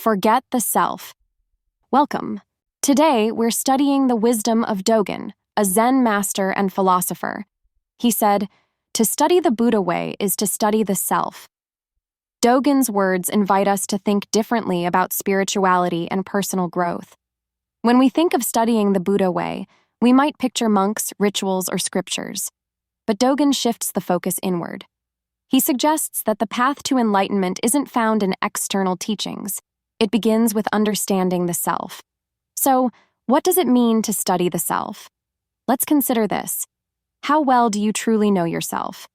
Forget the self. Welcome. Today, we're studying the wisdom of Dogen, a Zen master and philosopher. He said, "To study the Buddha way is to study the self." Dogen's words invite us to think differently about spirituality and personal growth. When we think of studying the Buddha way, we might picture monks, rituals, or scriptures. But Dogen shifts the focus inward. He suggests that the path to enlightenment isn't found in external teachings. It begins with understanding the self. So, what does it mean to study the self? Let's consider this. How well do you truly know yourself?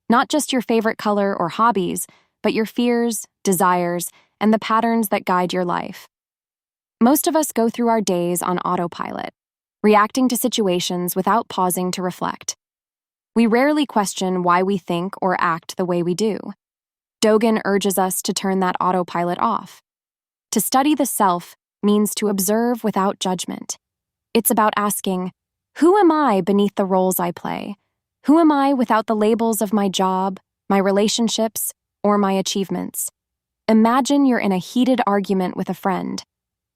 Not just your favorite color or hobbies, but your fears, desires, and the patterns that guide your life. Most of us go through our days on autopilot, reacting to situations without pausing to reflect. We rarely question why we think or act the way we do. Dogen urges us to turn that autopilot off. To study the self means to observe without judgment. It's about asking, who am I beneath the roles I play? Who am I without the labels of my job, my relationships, or my achievements? Imagine you're in a heated argument with a friend.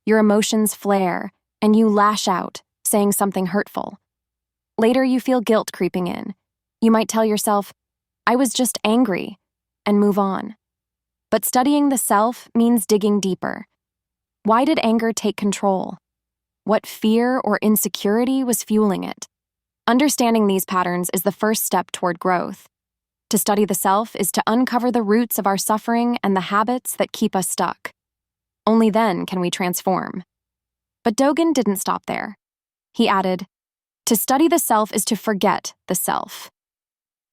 Your emotions flare, and you lash out, saying something hurtful. Later, you feel guilt creeping in. You might tell yourself, "I was just angry," and move on. But studying the self means digging deeper. Why did anger take control? What fear or insecurity was fueling it? Understanding these patterns is the first step toward growth. To study the self is to uncover the roots of our suffering and the habits that keep us stuck. Only then can we transform. But Dogen didn't stop there. He added, "To study the self is to forget the self."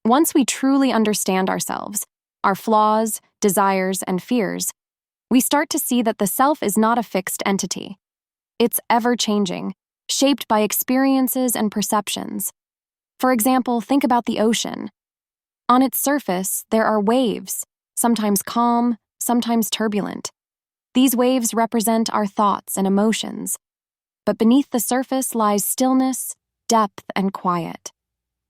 Once we truly understand ourselves, our flaws, desires, and fears, we start to see that the self is not a fixed entity. It's ever-changing, shaped by experiences and perceptions. For example, think about the ocean. On its surface, there are waves, sometimes calm, sometimes turbulent. These waves represent our thoughts and emotions. But beneath the surface lies stillness, depth, and quiet.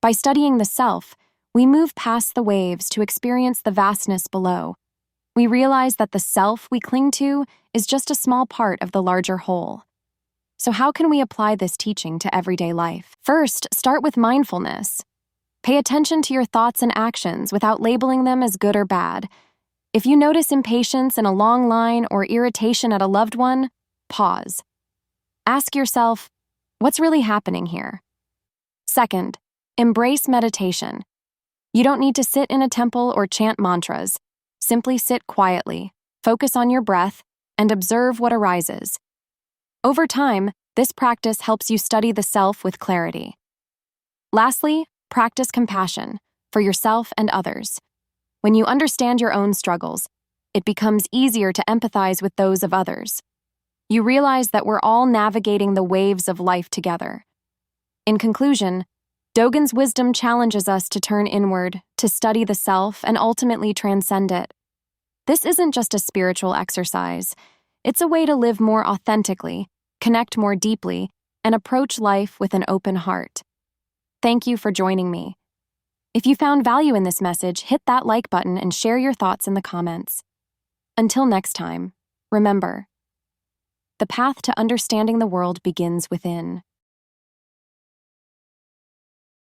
By studying the self, we move past the waves to experience the vastness below. We realize that the self we cling to is just a small part of the larger whole. So how can we apply this teaching to everyday life? First, start with mindfulness. Pay attention to your thoughts and actions without labeling them as good or bad. If you notice impatience in a long line or irritation at a loved one, pause. Ask yourself, what's really happening here? Second, embrace meditation. You don't need to sit in a temple or chant mantras. Simply sit quietly, focus on your breath, and observe what arises. Over time, this practice helps you study the self with clarity. Lastly, practice compassion for yourself and others. When you understand your own struggles, it becomes easier to empathize with those of others. You realize that we're all navigating the waves of life together. In conclusion, Dogen's wisdom challenges us to turn inward, to study the self, and ultimately transcend it. This isn't just a spiritual exercise. It's a way to live more authentically, connect more deeply, and approach life with an open heart. Thank you for joining me. If you found value in this message, hit that like button and share your thoughts in the comments. Until next time, remember, the path to understanding the world begins within.